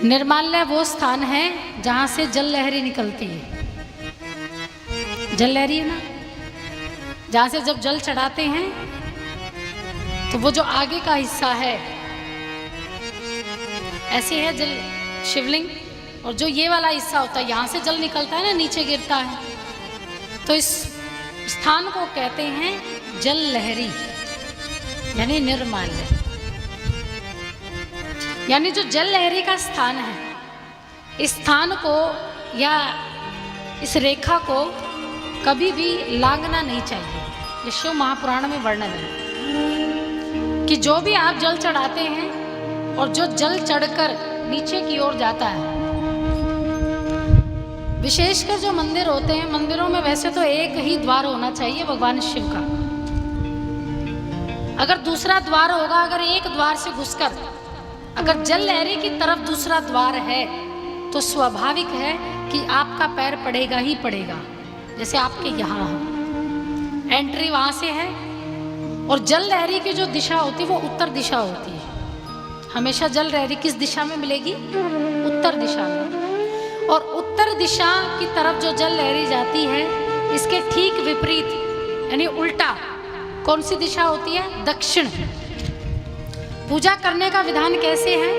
निर्माल्य वो स्थान है जहां से जल लहरी निकलती है। जल लहरी है ना, जहां से जब जल चढ़ाते हैं तो वो जो आगे का हिस्सा है ऐसे है जल शिवलिंग, और जो ये वाला हिस्सा होता है यहां से जल निकलता है ना, नीचे गिरता है, तो इस स्थान को कहते हैं जल लहरी यानी निर्माल्य। यानी जो जल लहरी का स्थान है, इस स्थान को या इस रेखा को कभी भी लांघना नहीं चाहिए। ये शिव महापुराण में वर्णन है कि जो भी आप जल चढ़ाते हैं और जो जल चढ़कर नीचे की ओर जाता है, विशेषकर जो मंदिर होते हैं, मंदिरों में वैसे तो एक ही द्वार होना चाहिए भगवान शिव का। अगर दूसरा द्वार होगा, अगर एक द्वार से घुसकर अगर जल लहरी की तरफ दूसरा द्वार है तो स्वाभाविक है कि आपका पैर पड़ेगा ही पड़ेगा। जैसे आपके यहाँ एंट्री वहां से है और जल लहरी की जो दिशा होती है वो उत्तर दिशा होती है। हमेशा जल लहरी किस दिशा में मिलेगी? उत्तर दिशा में। और उत्तर दिशा की तरफ जो जल लहरी जाती है, इसके ठीक विपरीत यानी उल्टा कौन सी दिशा होती है? दक्षिण। पूजा करने का विधान कैसे है?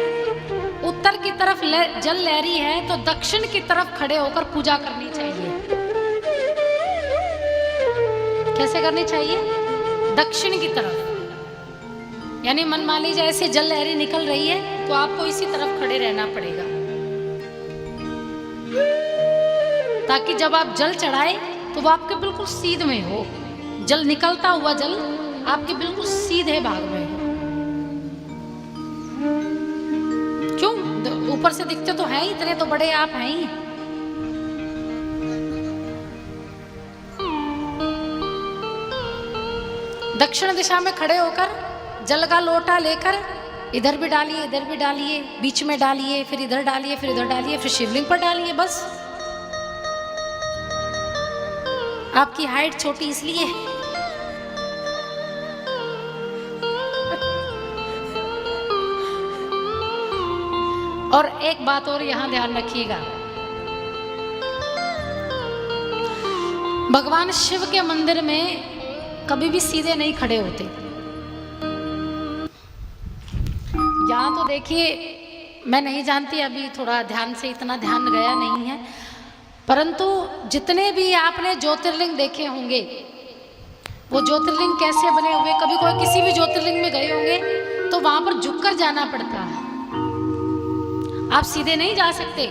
उत्तर की तरफ जल लहरी है तो दक्षिण की तरफ खड़े होकर पूजा करनी चाहिए। कैसे करनी चाहिए? दक्षिण की तरफ। यानी मन मान लीजिए ऐसे जल लहरी निकल रही है तो आपको इसी तरफ खड़े रहना पड़ेगा, ताकि जब आप जल चढ़ाए तो वो आपके बिल्कुल सीध में हो। जल निकलता हुआ जल आपके बिल्कुल सीधे भाग में हो। क्यों? ऊपर से दिखते तो हैं ही, इतने तो बड़े आप हैं ही। दक्षिण दिशा में खड़े होकर जल का लोटा लेकर इधर भी डालिए, इधर भी डालिए, बीच में डालिए, फिर इधर डालिए, फिर इधर डालिए, फिर शिवलिंग पर डालिए। बस आपकी हाइट छोटी इसलिए और एक बात और यहां ध्यान रखिएगा, भगवान शिव के मंदिर में कभी भी सीधे नहीं खड़े होते। यहाँ तो देखिए, मैं नहीं जानती, अभी थोड़ा ध्यान से इतना ध्यान गया नहीं है, परंतु जितने भी आपने ज्योतिर्लिंग देखे होंगे, वो ज्योतिर्लिंग कैसे बने हुए? कभी कोई किसी भी ज्योतिर्लिंग में गए होंगे तो वहां पर झुककर जाना पड़ता है, आप सीधे नहीं जा सकते।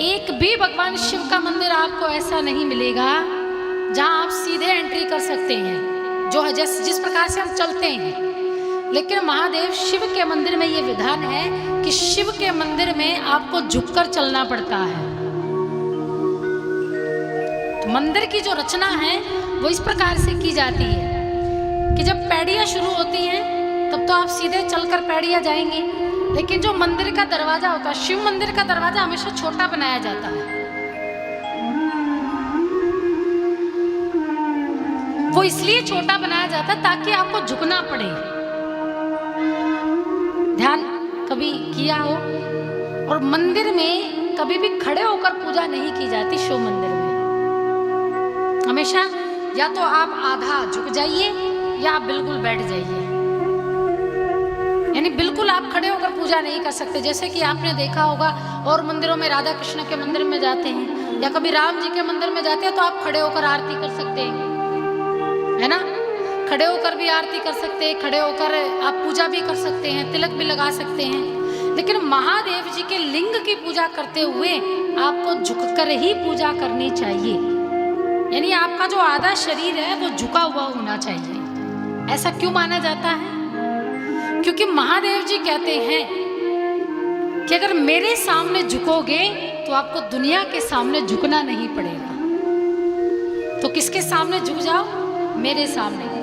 एक भी भगवान शिव का मंदिर आपको ऐसा नहीं मिलेगा जहां आप सीधे एंट्री कर सकते हैं, जो जिस प्रकार से हम चलते हैं। लेकिन महादेव शिव के मंदिर में ये विधान है कि शिव के मंदिर में आपको झुककर चलना पड़ता है। तो मंदिर की जो रचना है वो इस प्रकार से की जाती है कि जब पैड़ियां शुरू होती हैं तब तो आप सीधे चलकर पैड़ियां जाएंगे, लेकिन जो मंदिर का दरवाजा होता है, शिव मंदिर का दरवाजा हमेशा छोटा बनाया जाता है। वो इसलिए छोटा बनाया जाता है ताकि आपको झुकना पड़े। ध्यान कभी किया हो? और मंदिर में कभी भी खड़े होकर पूजा नहीं की जाती। शिव मंदिर में हमेशा या तो आप आधा झुक जाइए या आप बिल्कुल बैठ जाइए, यानी बिल्कुल आप खड़े होकर पूजा नहीं कर सकते। जैसे कि आपने देखा होगा और मंदिरों में, राधा कृष्ण के मंदिर में जाते हैं या कभी राम जी के मंदिर में जाते हैं तो आप खड़े होकर आरती कर सकते हैं, है ना? खड़े होकर भी आरती कर सकते हैं, खड़े होकर आप पूजा भी कर सकते हैं, तिलक भी लगा सकते हैं। लेकिन महादेव जी के लिंग की पूजा करते हुए आपको झुककर ही पूजा करनी चाहिए। यानी आपका जो आधा शरीर है वो झुका हुआ होना चाहिए। ऐसा क्यों माना जाता है? क्योंकि महादेव जी कहते हैं कि अगर मेरे सामने झुकोगे तो आपको दुनिया के सामने झुकना नहीं पड़ेगा। तो किसके सामने झुक जाओ? मेरे सामने।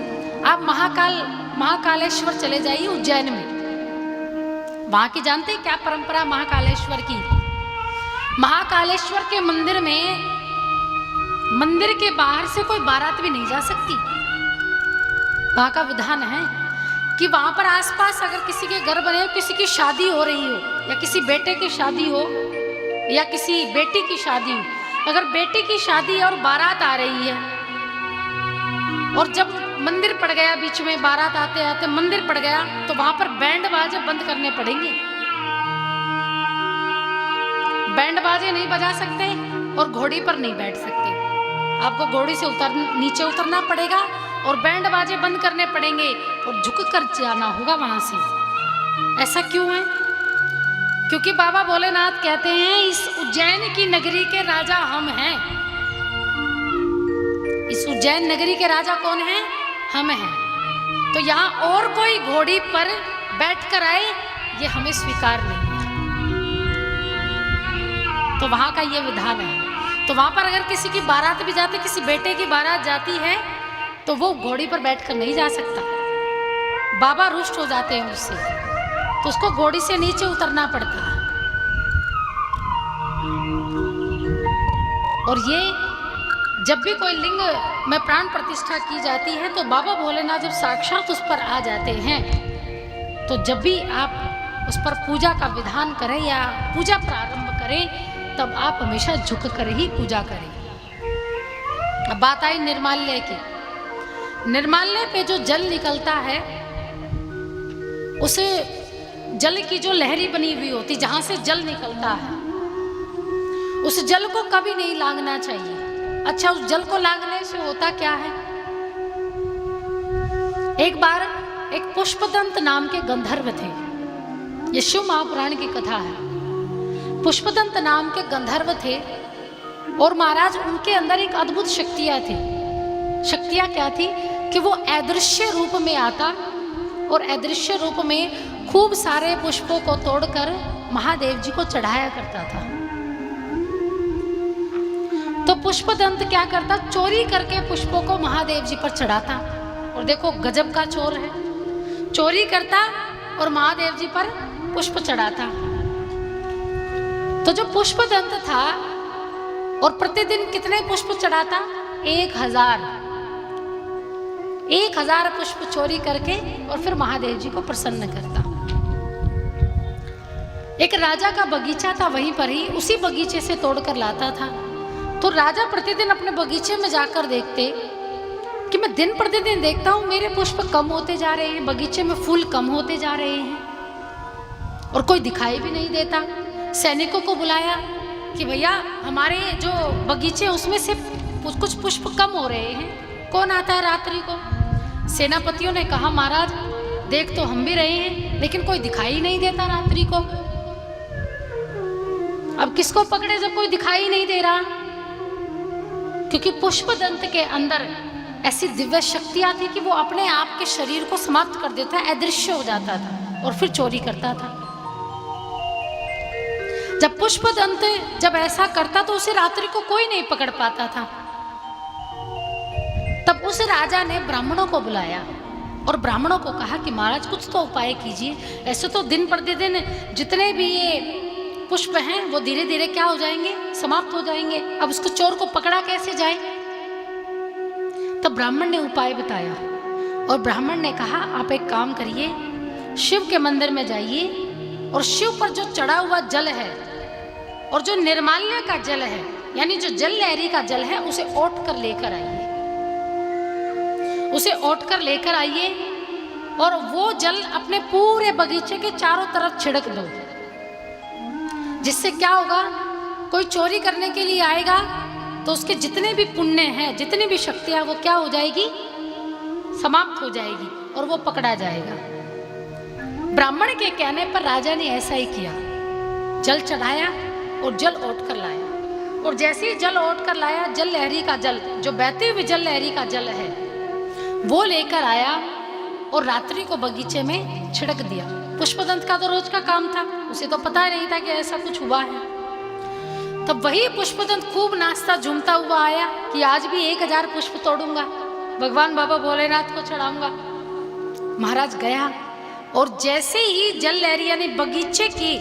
आप महाकालेश्वर चले जाइए उज्जैन में, वहां की जानते हैं क्या परंपरा महाकालेश्वर की? महाकालेश्वर के मंदिर में मंदिर के बाहर से कोई बारात भी नहीं जा सकती। वहां का विधान है कि वहां पर आसपास अगर किसी के घर बने, किसी की शादी हो रही हो, या किसी बेटे की शादी हो, या किसी बेटी की शादी हो, अगर बेटी की शादी और बारात आ रही है, और जब मंदिर पड़ गया बीच में, बारात आते आते मंदिर पड़ गया, तो वहां पर बैंड बाजे बंद करने पड़ेंगे। बैंड बाजे नहीं बजा सकते और घोड़ी पर नहीं बैठ सकते, आपको घोड़ी से नीचे उतरना पड़ेगा और बैंड बाजे बंद करने पड़ेंगे और झुक कर जाना होगा वहां से। ऐसा क्यों है? क्योंकि बाबा भोलेनाथ कहते हैं इस उज्जैन की नगरी के राजा हम हैं। इस उज्जैन नगरी के राजा कौन है? हम हैं। तो यहाँ और कोई घोड़ी पर बैठ कर आए, ये हमें स्वीकार नहीं है। तो वहां का ये विधान है। तो वहां पर अगर किसी की बारात भी जाती, किसी बेटे की बारात जाती है, तो वो घोड़ी पर बैठकर नहीं जा सकता। बाबा रुष्ट हो जाते हैं उससे, तो उसको घोड़ी से नीचे उतरना पड़ता है। और ये जब भी कोई लिंग में प्राण प्रतिष्ठा की जाती है, तो बाबा भोलेनाथ जब साक्षात उस पर आ जाते हैं, तो जब भी आप उस पर पूजा का विधान करें या पूजा प्रारंभ करें, तब आप हमेशा झुक कर ही पूजा करें। अब बात आई निर्माल्य की। निर्माल्य पे जो जल निकलता है, उसे जल की जो लहरी बनी हुई होती, जहां से जल निकलता है, उस जल को कभी नहीं लांघना चाहिए। अच्छा, उस जल को लांघने से होता क्या है? एक बार एक पुष्पदंत नाम के गंधर्व थे। ये शिव महापुराण की कथा है। पुष्पदंत नाम के गंधर्व थे और महाराज उनके अंदर एक अद्भुत शक्तियां थी। शक्तियां क्या थी? कि वो अदृश्य रूप में आता और अदृश्य रूप में खूब सारे पुष्पों को तोड़कर महादेव जी को चढ़ाया करता था। तो पुष्पदंत क्या करता? चोरी करके पुष्पों को महादेव जी पर चढ़ाता। और देखो गजब का चोर है, चोरी करता और महादेव जी पर पुष्प चढ़ाता। तो जो पुष्पदंत था, और प्रतिदिन कितने पुष्प चढ़ाता? 1000 पुष्प चोरी करके और फिर महादेव जी को प्रसन्न करता। एक राजा का बगीचा था, वहीं पर ही उसी बगीचे से तोड़कर लाता था। तो राजा प्रतिदिन अपने बगीचे में जाकर देखते कि मैं दिन प्रतिदिन देखता हूं मेरे पुष्प कम होते जा रहे हैं, बगीचे में फूल कम होते जा रहे हैं और कोई दिखाई भी नहीं देता। सैनिकों को बुलाया कि भैया हमारे जो बगीचे उसमें से कुछ पुष्प कम हो रहे हैं, कौन आता है रात्रि को? सेनापतियों ने कहा महाराज देख तो हम भी रहे हैं, लेकिन कोई दिखाई नहीं देता रात्रि को। अब किसको पकड़े जब कोई दिखाई नहीं दे रहा? क्योंकि पुष्पदंत के अंदर ऐसी दिव्य शक्तियां थी कि वो अपने आप के शरीर को समाप्त कर देता, अदृश्य हो जाता था और फिर चोरी करता था। जब पुष्पदंत जब ऐसा करता तो उसे रात्रि को कोई नहीं पकड़ पाता था। तब उस राजा ने ब्राह्मणों को बुलाया और ब्राह्मणों को कहा कि महाराज कुछ तो उपाय कीजिए, ऐसे तो दिन प्रतिदिन जितने भी ये पुष्प हैं वो धीरे धीरे क्या हो जाएंगे? समाप्त हो जाएंगे। अब उसको चोर को पकड़ा कैसे जाए? तब ब्राह्मण ने उपाय बताया और ब्राह्मण ने कहा आप एक काम करिए, शिव के मंदिर में जाइए और शिव पर जो चढ़ा हुआ जल है और जो निर्माल्य का जल है, यानी जो जल लहरी का जल है, उसे ओट कर लेकर आइए। उसे ओट कर लेकर आइए और वो जल अपने पूरे बगीचे के चारों तरफ छिड़क दो। जिससे क्या होगा? कोई चोरी करने के लिए आएगा तो उसके जितने भी पुण्य हैं, जितनी भी शक्तियां, वो क्या हो जाएगी? समाप्त हो जाएगी और वो पकड़ा जाएगा। ब्राह्मण के कहने पर राजा ने ऐसा ही किया, जल चढ़ाया और जल ओट कर लाया। और जैसे ही जल ओट कर लाया, जल लहरी का जल, जो बहती हुई जल लहरी का जल है, वो लेकर आया और रात्रि को बगीचे में छिड़क दिया। पुष्पदंत का तो रोज का काम था, उसे तो पता नहीं था कि ऐसा कुछ हुआ है। तब वही पुष्पदंत खूब नाचता झूमता हुआ आया कि आज भी 1000 पुष्प तोड़ूंगा, भगवान बाबा भोलेनाथ को चढ़ाऊंगा। महाराज गया और जैसे ही जल लहरी यानी बगीचे की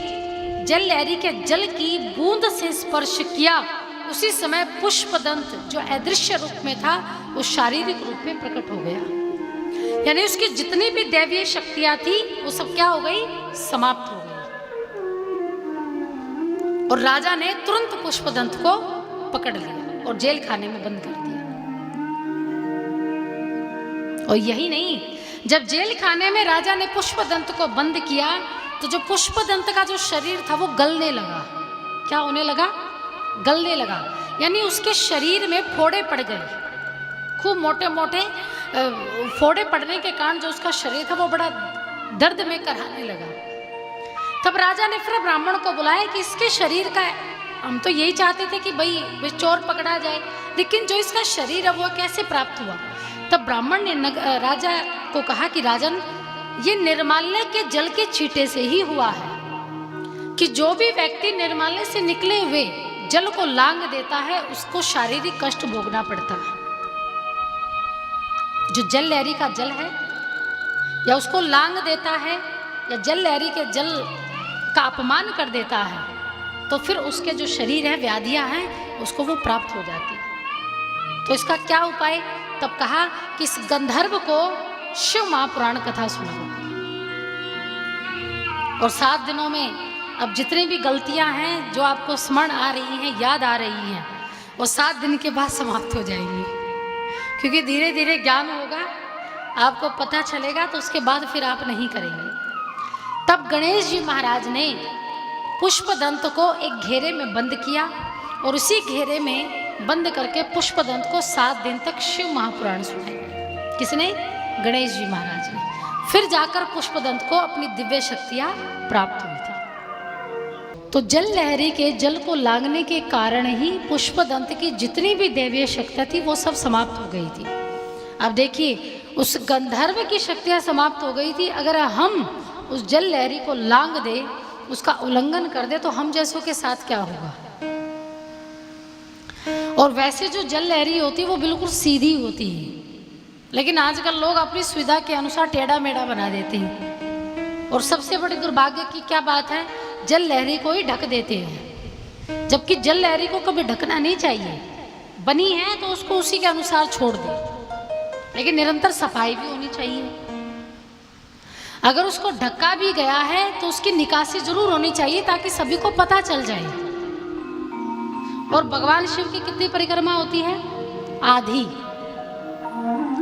जल लहरी के जल की बूंद से स्पर्श किया, उसी समय पुष्पदंत जो अदृश्य रूप में था वो शारीरिक रूप में प्रकट हो गया। यानी उसकी जितनी भी दैवीय शक्तियां थी वो सब क्या हो गई, समाप्त हो गई। और राजा ने तुरंत पुष्पदंत को पकड़ लिया और जेल खाने में बंद कर दिया। और यही नहीं, जब जेल खाने में राजा ने पुष्पदंत को बंद किया तो जो पुष्पदंत का जो शरीर था वो गलने लगा। क्या होने लगा, गलने लगा। यानी उसके शरीर में फोड़े पड़ गए, खूब मोटे मोटे फोड़े पड़ने के कारण जो उसका शरीर था वो बड़ा दर्द में कराने लगा। तब राजा ने फिर ब्राह्मण को बुलाया कि इसके शरीर का, हम तो यही चाहते थे कि भाई चोर पकड़ा जाए, लेकिन जो इसका शरीर है वो कैसे प्राप्त हुआ। तब ब्राह्मण ने राजा को कहा कि राजन, ये निर्माल्य के जल के छींटे से ही हुआ है कि जो भी व्यक्ति निर्माल्य से निकले हुए जल को लांग देता है उसको शारीरिक कष्ट भोगना पड़ता है। जो जल लहरी का जल है या उसको लांग देता है या जल लहरी के जल का अपमान कर देता है तो फिर उसके जो शरीर है, व्याधियां हैं, उसको वो प्राप्त हो जाती है। तो इसका क्या उपाय। तब कहा कि इस गंधर्व को शिव महापुराण कथा सुनाओ और 7 दिनों में अब जितनी भी गलतियां हैं जो आपको स्मरण आ रही हैं, याद आ रही हैं, वो 7 दिन के बाद समाप्त हो जाएंगी। क्योंकि धीरे धीरे ज्ञान होगा, आपको पता चलेगा, तो उसके बाद फिर आप नहीं करेंगे। तब गणेश जी महाराज ने पुष्पदंत को एक घेरे में बंद किया और उसी घेरे में बंद करके पुष्पदंत को 7 दिन तक शिव महापुराण सुनाया। किसने, गणेश जी महाराज ने। फिर जाकर पुष्पदंत को अपनी दिव्य शक्तियां प्राप्त हुई थी। तो जल लहरी के जल को लांगने के कारण ही पुष्पदंत की जितनी भी दैवीय शक्तियां थी वो सब समाप्त हो गई थी। अब देखिए, उस गंधर्व की शक्तियां समाप्त हो गई थी, अगर हम उस जल लहरी को लांग दे, उसका उल्लंघन कर दे, तो हम जैसों के साथ क्या होगा। और वैसे जो जल लहरी होती है वो बिल्कुल सीधी होती है, लेकिन आजकल लोग अपनी सुविधा के अनुसार टेढ़ा मेढ़ा बना देते हैं। और सबसे बड़ी दुर्भाग्य की क्या बात है, जल लहरी को ही ढक देते हैं, जबकि जल लहरी को कभी ढकना नहीं चाहिए। बनी है तो उसको उसी के अनुसार छोड़ दे, लेकिन निरंतर सफाई भी होनी चाहिए। अगर उसको ढका भी गया है तो उसकी निकासी जरूर होनी चाहिए ताकि सभी को पता चल जाए। और भगवान शिव की कितनी परिक्रमा होती है,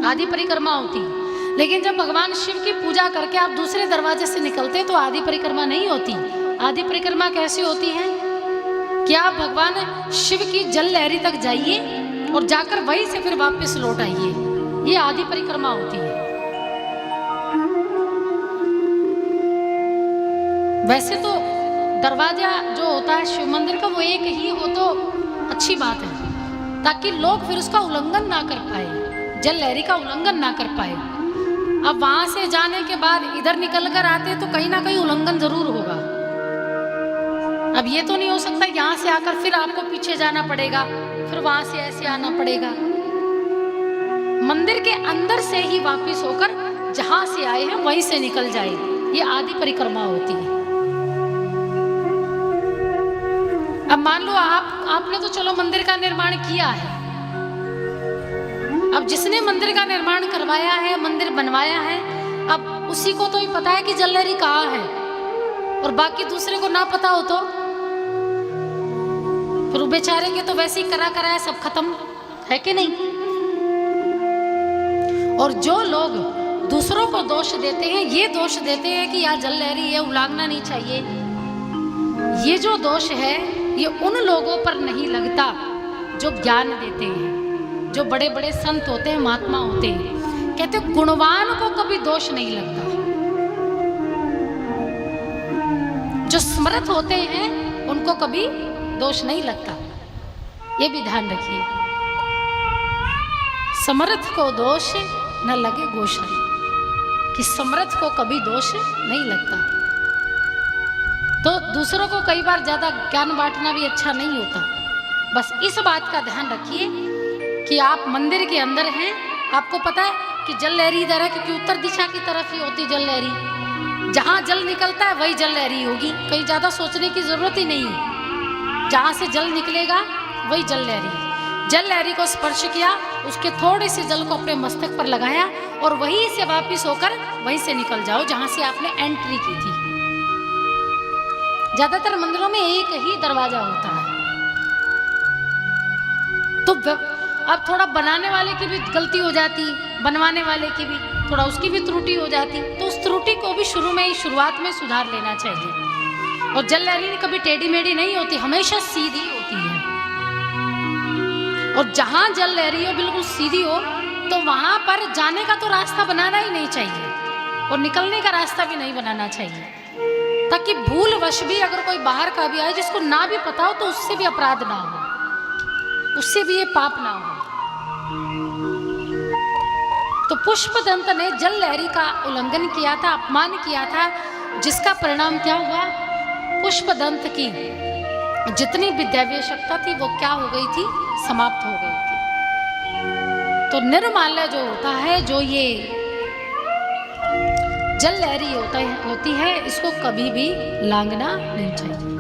आधी परिक्रमा होती है। लेकिन जब भगवान शिव की पूजा करके आप दूसरे दरवाजे से निकलते तो आधी परिक्रमा नहीं होती। आधी परिक्रमा कैसी होती है कि आप भगवान शिव की जल लहरी तक जाइए और जाकर वहीं से फिर वापस लौट आइए, ये आधी परिक्रमा होती है। वैसे तो दरवाजा जो होता है शिव मंदिर का वो एक ही हो तो अच्छी बात है, ताकि लोग फिर उसका उल्लंघन ना कर पाए, जल लहरी का उल्लंघन ना कर पाए। अब वहां से जाने के बाद इधर निकल कर आते तो कहीं ना कहीं उल्लंघन जरूर होगा। अब ये तो नहीं हो सकता यहाँ से आकर फिर आपको पीछे जाना पड़ेगा, फिर वहां से ऐसे आना पड़ेगा। मंदिर के अंदर से ही वापिस होकर जहां से आए हैं वहीं से निकल जाए, ये आधी परिक्रमा होती है। अब मान लो आपने तो चलो मंदिर का निर्माण किया है, अब जिसने मंदिर का निर्माण करवाया है, मंदिर बनवाया है, अब उसी को तो ही पता है कि जल लहरी कहाँ है, और बाकी दूसरे को ना पता हो तो फिर बेचारे के तो वैसे ही करा कराया सब खत्म है कि नहीं। और जो लोग दूसरों को दोष देते हैं, ये दोष देते हैं कि यार जल लहरी ये उलांघना नहीं चाहिए, ये जो दोष है ये उन लोगों पर नहीं लगता जो ज्ञान देते हैं, जो बड़े बड़े संत होते हैं, महात्मा होते हैं। कहते गुणवान को कभी दोष नहीं लगता, जो समर्थ होते हैं उनको कभी दोष नहीं लगता। ये भी ध्यान रखिए, समर्थ को दोष न लगे गोसाई, कि समर्थ को कभी दोष नहीं लगता। तो दूसरों को कई बार ज्यादा ज्ञान बांटना भी अच्छा नहीं होता। बस इस बात का ध्यान रखिए कि आप मंदिर के अंदर हैं, आपको पता है कि जल लहरी इधर है, क्योंकि उत्तर दिशा की तरफ ही होती जल लहरी। जहां जल निकलता है वही जल लहरी होगी, कहीं ज्यादा सोचने की जरूरत ही नहीं है। जहां से जल निकलेगा वही जल लहरी। जल लहरी को स्पर्श किया, उसके थोड़े से जल को अपने मस्तक पर लगाया और वहीं से वापिस होकर वहीं से निकल जाओ जहां से आपने एंट्री की थी। ज्यादातर मंदिरों में एक ही दरवाजा होता है, तो अब थोड़ा बनाने वाले की भी गलती हो जाती, बनवाने वाले की भी थोड़ा उसकी भी त्रुटि हो जाती, तो उस त्रुटि को भी शुरू में ही शुरुआत में सुधार लेना चाहिए। और जल लहरी कभी टेढ़ी मेढ़ी नहीं होती, हमेशा सीधी होती है। और जहां जल लहरी हो बिल्कुल सीधी हो तो वहां पर जाने का तो रास्ता बनाना ही नहीं चाहिए और निकलने का रास्ता भी नहीं बनाना चाहिए, ताकि भूलवश भी अगर कोई बाहर का भी आए जिसको ना भी पता हो तो उससे भी अपराध ना हो, उससे भी ये पाप ना हो। तो पुष्पदंत ने जल लहरी का उल्लंघन किया था, अपमान किया था, जिसका परिणाम क्या हुआ? पुष्पदंत की जितनी विद्याव्य शक्ति थी वो क्या हो गई थी? समाप्त हो गई थी। तो निर्माल्य जो होता है, जो ये जल लहरी होती है, इसको कभी भी लांघना नहीं चाहिए।